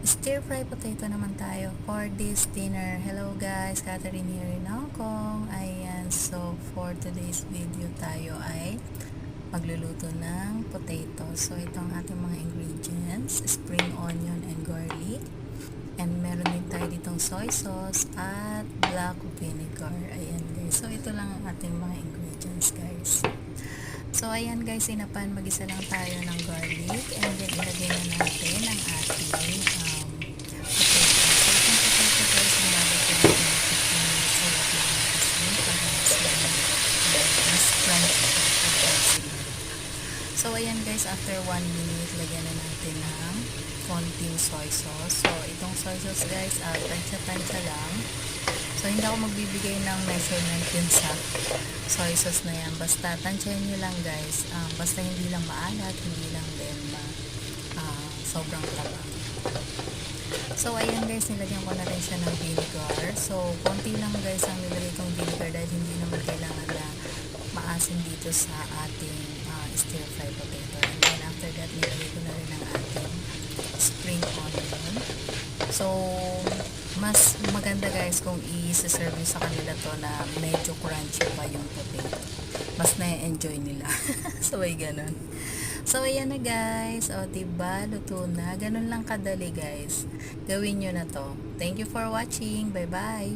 Stir fry potato naman tayo for this dinner. Hello guys, Catherine here in Hong Kong. Ayan, so for today's video tayo ay magluluto ng potato. So ito ang ating mga ingredients: spring onion and garlic. And meron din tayo ditong soy sauce at black vinegar. Ayan guys. So ito lang ang ating mga ingredients guys. So ayan guys, sinapan, magisa lang tayo ng garlic and then ilagay na natin ang ating potato. So itong potato guys, nilagay ko natin ng 15 minutes sa loob ng asin para mas crunchy ito. So ayan guys, after 1 minute, lagyan na natin ng konting soy sauce. So itong soy sauce guys, tansya-tansya lang. So hindi ako magbibigay ng measurement din sa soy sauce na yan. Basta tansyahin nyo lang guys. Basta hindi lang maalat, hindi lang din sobrang tabang. So ayan guys, nilagyan ko na rin siya ng vinegar. So konti lang guys ang nilagay kong vinegar dahil hindi naman kailangan na maasim dito sa ating stir fry potato. And then after that, nilagay ko na rin ang ating spring onion. So mas maganda guys kung i-serve nyo sa kanila to na medyo crunchy pa yung potato. Mas na-enjoy nila. So ay ganun. So ayan na guys. O diba, luto na. Ganun lang kadali guys. Gawin nyo na to. Thank you for watching. Bye bye.